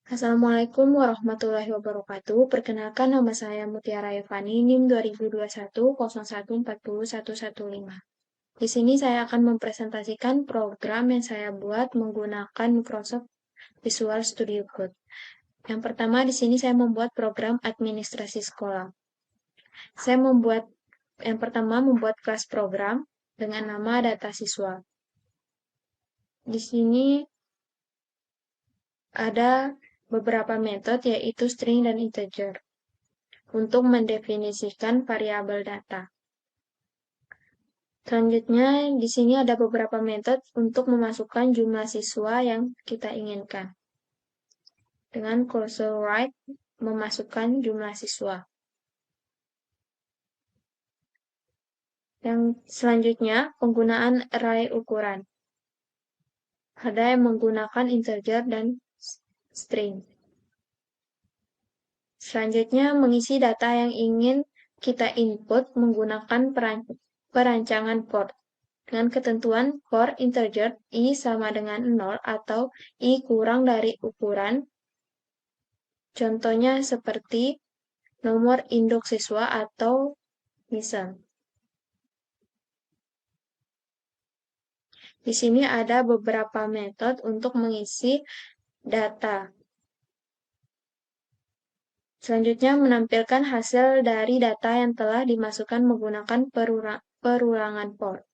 Assalamualaikum warahmatullahi wabarakatuh. Perkenalkan nama saya Mutiara Yovani, NIM 2021 01401115. Di sini saya akan mempresentasikan program yang saya buat menggunakan Microsoft Visual Studio Code. Yang pertama di sini saya membuat program administrasi sekolah. Yang pertama membuat kelas program dengan nama data siswa. Di sini ada beberapa metode yaitu string dan integer untuk mendefinisikan variabel data. Selanjutnya, di sini ada beberapa metode untuk memasukkan jumlah siswa yang kita inginkan. Dengan cursor right, memasukkan jumlah siswa. Yang selanjutnya, penggunaan array ukuran. Ada yang menggunakan integer dan string. Selanjutnya, mengisi data yang ingin kita input menggunakan perancangan for. Dengan ketentuan for integer i sama dengan 0 atau i kurang dari ukuran. Contohnya seperti nomor induk siswa atau misal. Di sini ada beberapa metode untuk mengisi data. Selanjutnya menampilkan hasil dari data yang telah dimasukkan menggunakan perulangan for.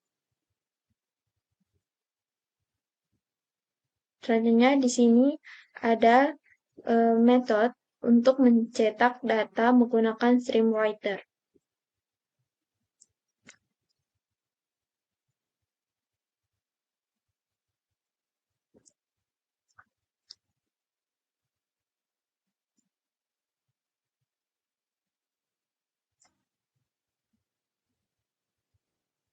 Selanjutnya di sini ada metode untuk mencetak data menggunakan streamwriter.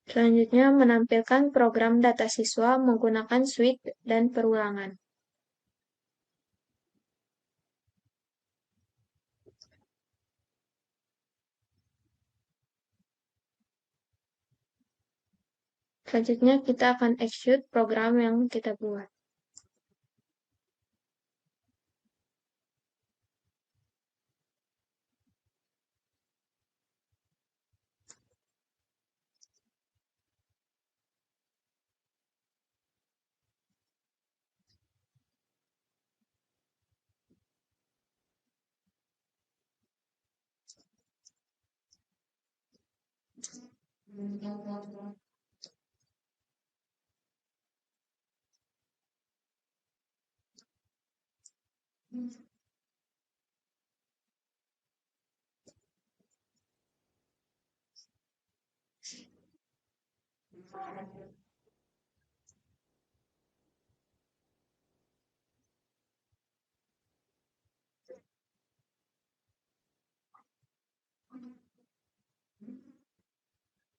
Selanjutnya menampilkan program data siswa menggunakan switch dan perulangan. Selanjutnya kita akan execute program yang kita buat.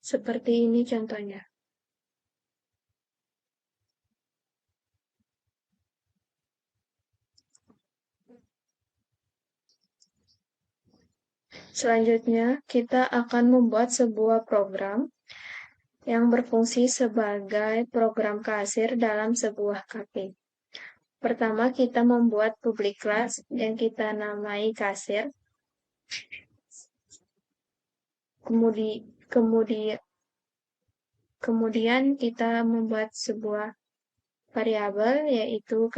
Seperti ini contohnya. Selanjutnya, kita akan membuat sebuah program yang berfungsi sebagai program kasir dalam sebuah kafe. Pertama, kita membuat public class yang kita namai kasir. Kemudian kita membuat sebuah variabel yaitu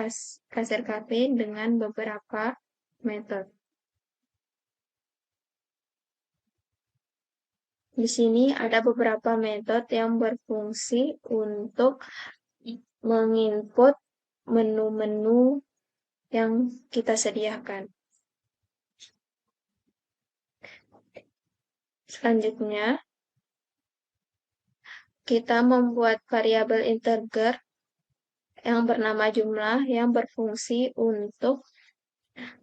kasir kafe dengan beberapa metode. Di sini ada beberapa metode yang berfungsi untuk menginput menu-menu yang kita sediakan. Selanjutnya, kita membuat variabel integer yang bernama jumlah yang berfungsi untuk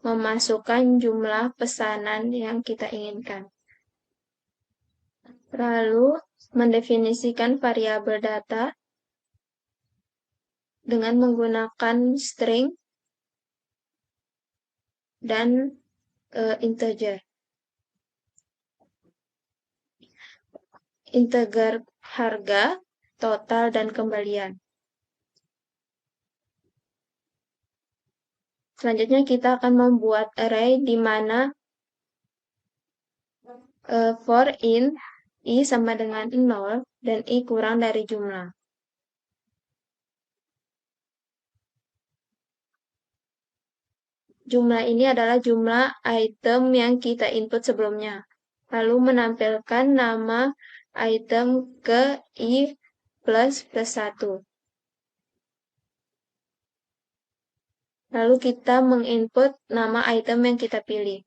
memasukkan jumlah pesanan yang kita inginkan. Lalu, mendefinisikan variabel data dengan menggunakan string dan integer. Integer harga, total, dan kembalian. Selanjutnya kita akan membuat array di mana for in i sama dengan 0 dan i kurang dari jumlah. Jumlah ini adalah jumlah item yang kita input sebelumnya. Lalu menampilkan nama item ke i plus 1. Lalu kita menginput nama item yang kita pilih.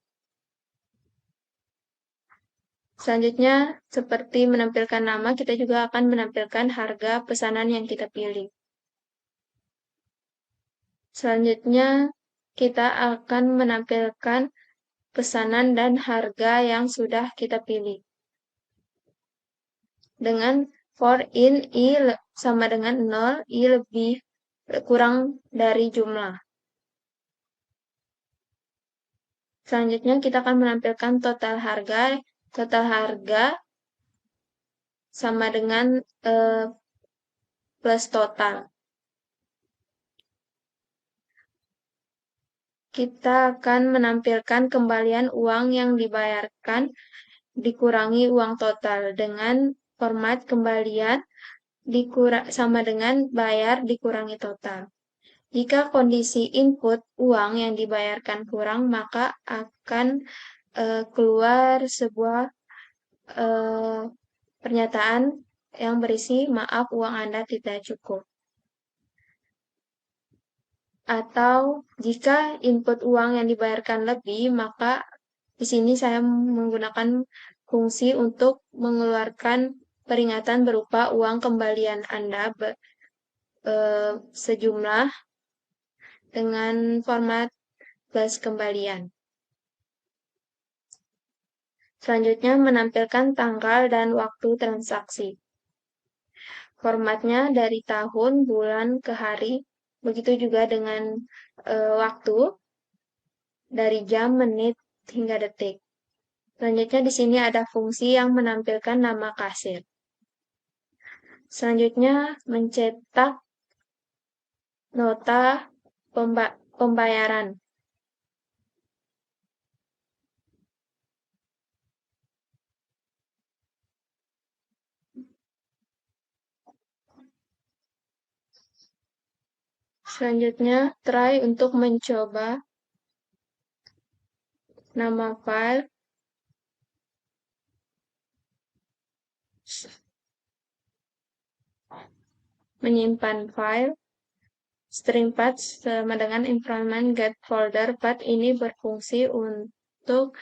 Selanjutnya, seperti menampilkan nama, kita juga akan menampilkan harga pesanan yang kita pilih. Selanjutnya, kita akan menampilkan pesanan dan harga yang sudah kita pilih. Dengan for in i sama dengan 0, i lebih kurang dari jumlah. Selanjutnya, kita akan menampilkan total harga. Total harga sama dengan plus total. Kita akan menampilkan kembalian uang yang dibayarkan dikurangi uang total dengan format kembalian sama dengan bayar dikurangi total. Jika kondisi input uang yang dibayarkan kurang, maka akan keluar sebuah pernyataan yang berisi maaf uang Anda tidak cukup. Atau jika input uang yang dibayarkan lebih, maka di sini saya menggunakan fungsi untuk mengeluarkan peringatan berupa uang kembalian Anda sejumlah dengan format plus kembalian. Selanjutnya menampilkan tanggal dan waktu transaksi. Formatnya dari tahun, bulan, ke hari, begitu juga dengan waktu dari jam, menit, hingga detik. Selanjutnya di sini ada fungsi yang menampilkan nama kasir. Selanjutnya mencetak nota pembayaran. Selanjutnya try untuk mencoba nama file menyimpan file string path sama dengan environment get folder path ini berfungsi untuk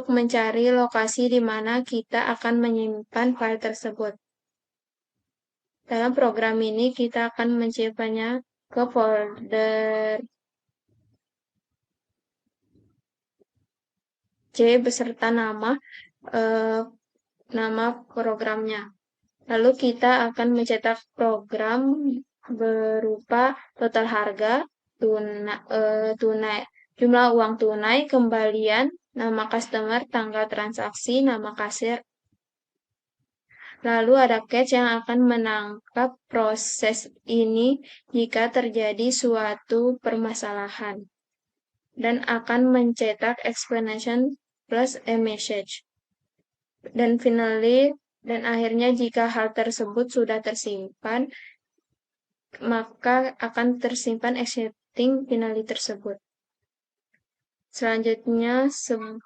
mencari lokasi di mana kita akan menyimpan file tersebut. Dalam program ini kita akan menyimpannya ke folder C beserta nama programnya. Lalu kita akan mencetak program berupa total harga, tunai, jumlah uang tunai, kembalian, nama customer, tanggal transaksi, nama kasir. Lalu ada catch yang akan menangkap proses ini jika terjadi suatu permasalahan dan akan mencetak explanation plus a message. Dan akhirnya jika hal tersebut sudah tersimpan, maka akan tersimpan accepting finally tersebut. Selanjutnya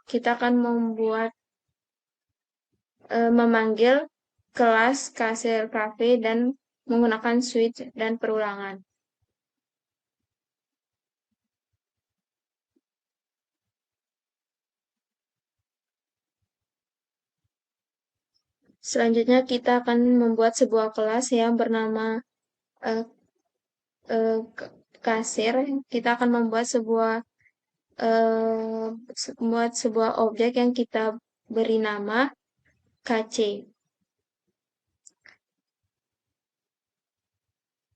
kita akan memanggil kelas kasir cafe dan menggunakan switch dan perulangan. Selanjutnya kita akan membuat sebuah kelas yang bernama kasir. Kita akan membuat sebuah objek yang kita beri nama KC.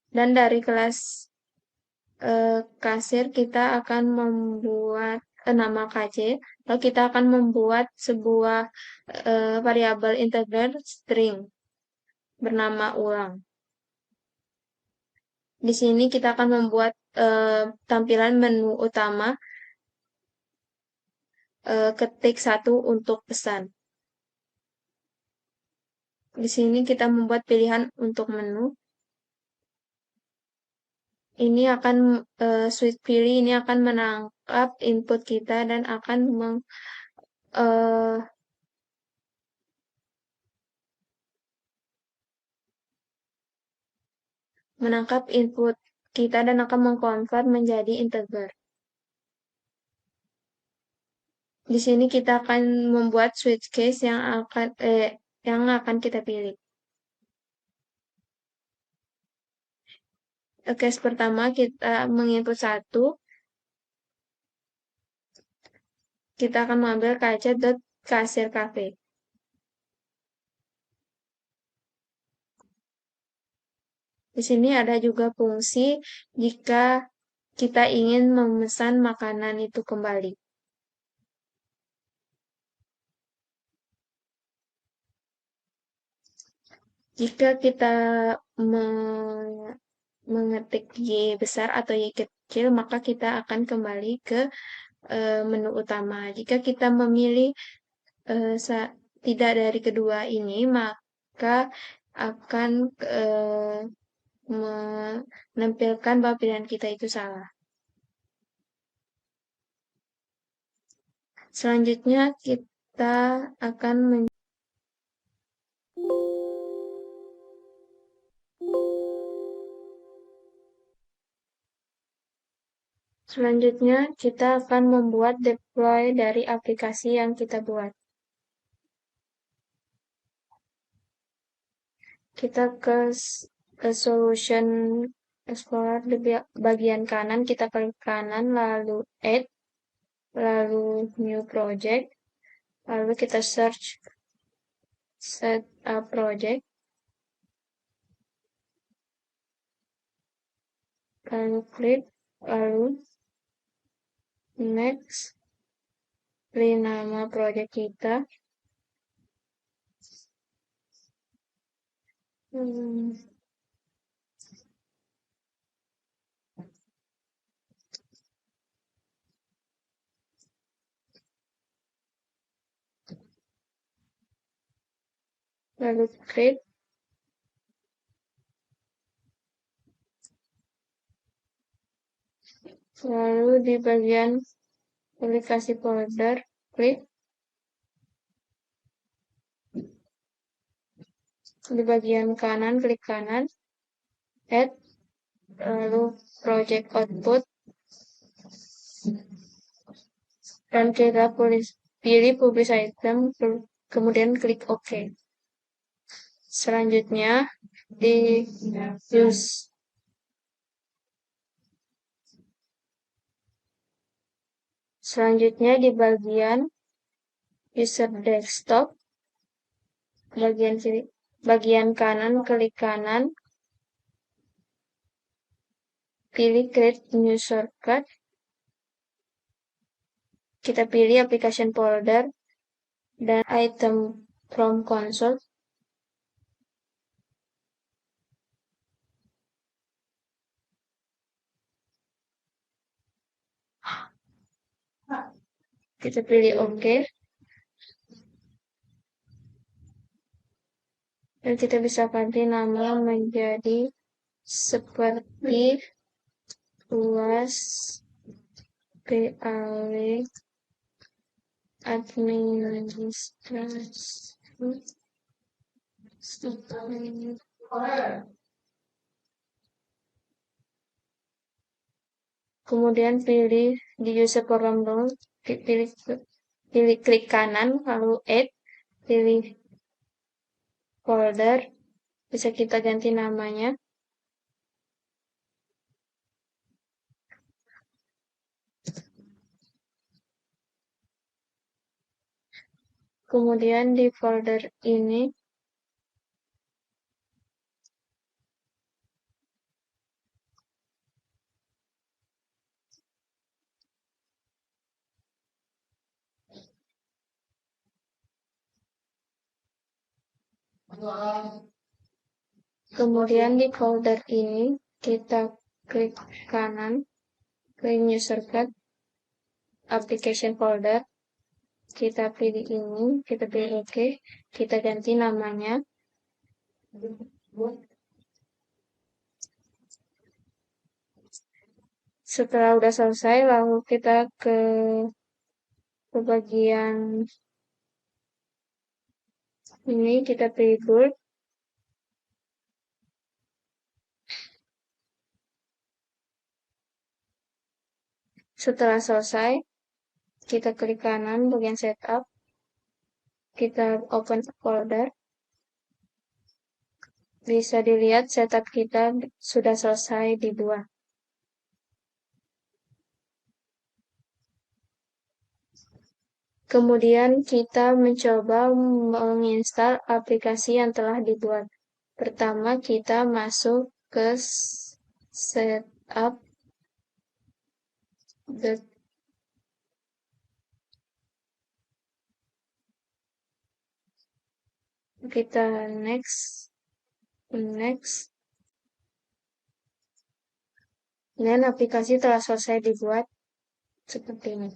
Dan dari kelas kasir kita akan membuat nama KC, lalu kita akan membuat sebuah variabel integer string bernama ulang. Di sini kita akan membuat tampilan menu utama, ketik 1 untuk pesan. Di sini kita membuat pilihan untuk menu. Ini akan switch pilih ini akan menangkap input kita dan akan eh, menangkap input kita dan akan mengkonvert menjadi integer. Di sini kita akan membuat switch case yang akan kita pilih. Case pertama kita menginput 1, kita akan mengambil kasir cafe. Di sini ada juga fungsi jika kita ingin memesan makanan itu kembali. Jika kita mengetik Y besar atau Y kecil, maka kita akan kembali ke menu utama. Jika kita memilih tidak dari kedua ini, maka akan menampilkan bahwa pilihan kita itu salah. Selanjutnya kita akan Selanjutnya, kita akan membuat deploy dari aplikasi yang kita buat. Kita ke Solution Explorer di bagian kanan, kita klik kanan, lalu Add, lalu New Project, lalu kita search Set a Project, lalu klik, lalu Next, pilih nama project kita. Lalu klik, lalu di bagian aplikasi folder, klik di bagian kanan, klik kanan, add, lalu project output, dan kita pilih publish item, kemudian klik OK. Selanjutnya di use Selanjutnya di bagian user desktop, bagian kanan, klik kanan, pilih create new shortcut, kita pilih application folder dan item from console. Kita pilih OK. Dan kita bisa ganti nama menjadi seperti luas PAW administrasi. Kemudian pilih di user program role, pilih klik kanan, lalu add, pilih folder, bisa kita ganti namanya. Kemudian di folder ini, Kita klik kanan, klik New Shortcut, Application Folder, kita pilih ini, kita pilih OK, kita ganti namanya. Setelah udah selesai, lalu kita ke bagian ini, kita pilih Build. Setelah selesai, kita klik kanan bagian Setup, kita open folder. Bisa dilihat setup kita sudah selesai dibuat. Kemudian kita mencoba menginstal aplikasi yang telah dibuat. Pertama kita masuk ke setup, kita next, dan aplikasi telah selesai dibuat seperti ini.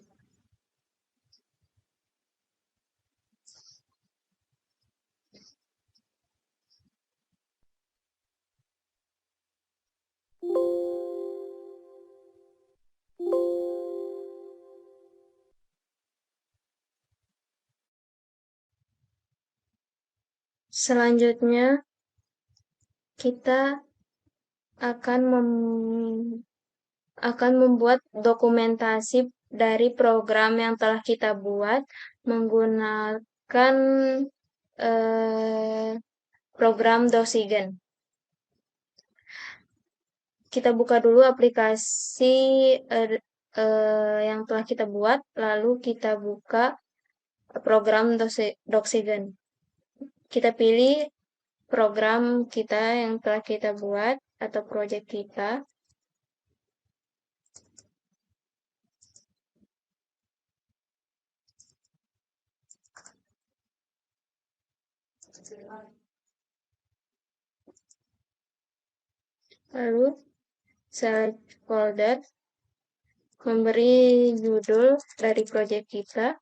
Selanjutnya kita akan membuat dokumentasi dari program yang telah kita buat menggunakan program Doxigen. Kita buka dulu aplikasi yang telah kita buat, lalu kita buka program Doxigen. Kita pilih program kita yang telah kita buat atau project kita. Lalu select folder, memberi judul dari project kita.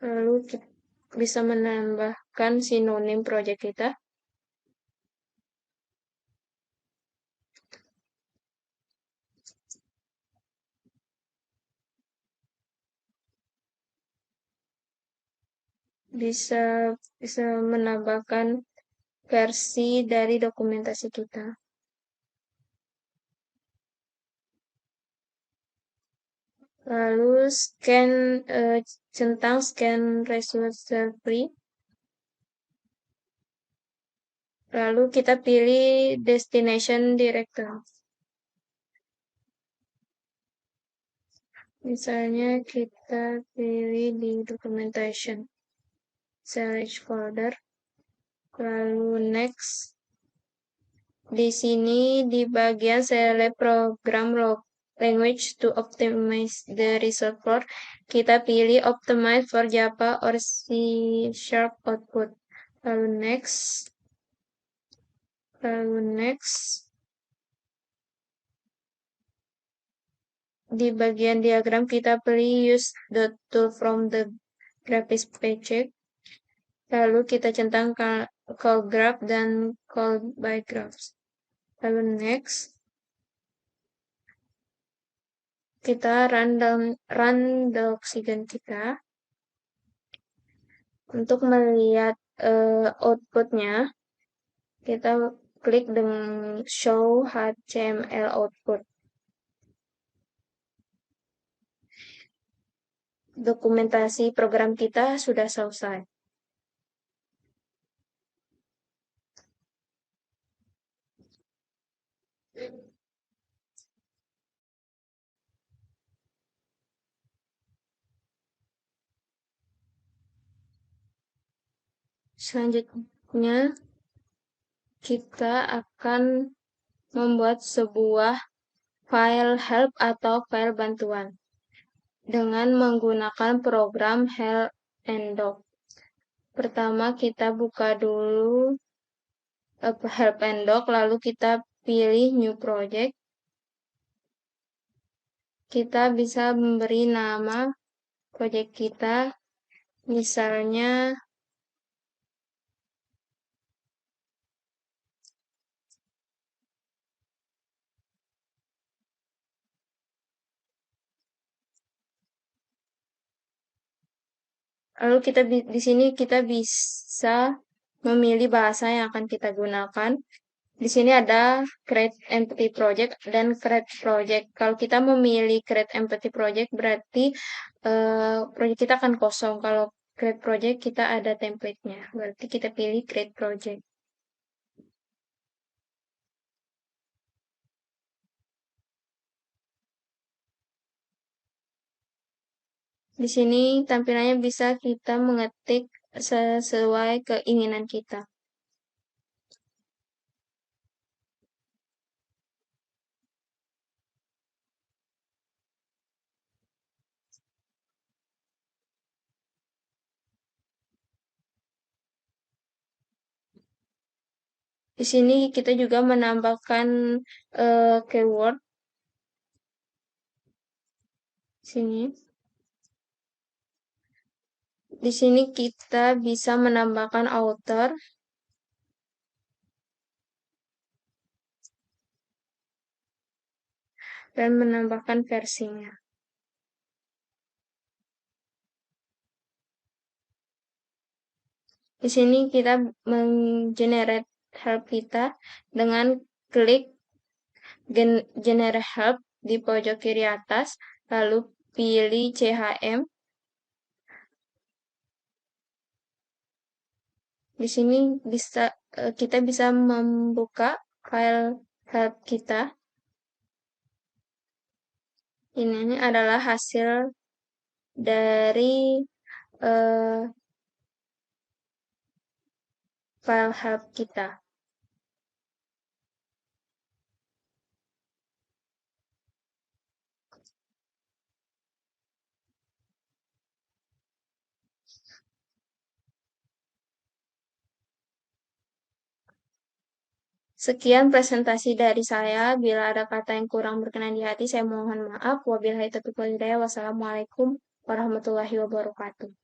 Lalu kita bisa menambahkan sinonim project kita. Bisa menambahkan versi dari dokumentasi kita. Lalu centang scan result free. Lalu kita pilih destination directory. Misalnya kita pilih di documentation. Select folder. Lalu next. Di sini di bagian select program language to optimize the result for, kita pilih optimize for Java or C# output. Lalu next. Di bagian diagram kita pilih use the tool from the graphics page. Lalu kita centang call graph dan call by graphs. Lalu next. Kita run Doxigen kita. Untuk melihat outputnya, kita klik dengan show HTML output. Dokumentasi program kita sudah selesai. Selanjutnya, kita akan membuat sebuah file help atau file bantuan dengan menggunakan program Help and Doc. Pertama kita buka dulu Help and Doc, lalu kita pilih New Project. Kita bisa memberi nama project kita, misalnya lalu di sini kita bisa memilih bahasa yang akan kita gunakan. Di sini ada create empty project dan create project. Kalau kita memilih create empty project berarti project kita akan kosong. Kalau create project kita ada template-nya. Berarti kita pilih create project. Di sini tampilannya bisa kita mengetik sesuai keinginan kita. Di sini kita juga menambahkan keyword. Sini. Di sini kita bisa menambahkan author. Dan menambahkan versinya. Di sini kita menggenerate help kita dengan klik generate help di pojok kiri atas, lalu pilih CHM. Di sini kita bisa membuka file help kita. Ini adalah hasil dari file help kita. Sekian presentasi dari saya. Bila ada kata yang kurang berkenan di hati, saya mohon maaf. Wabillahi taufiq wal hidayah. Wassalamualaikum warahmatullahi wabarakatuh.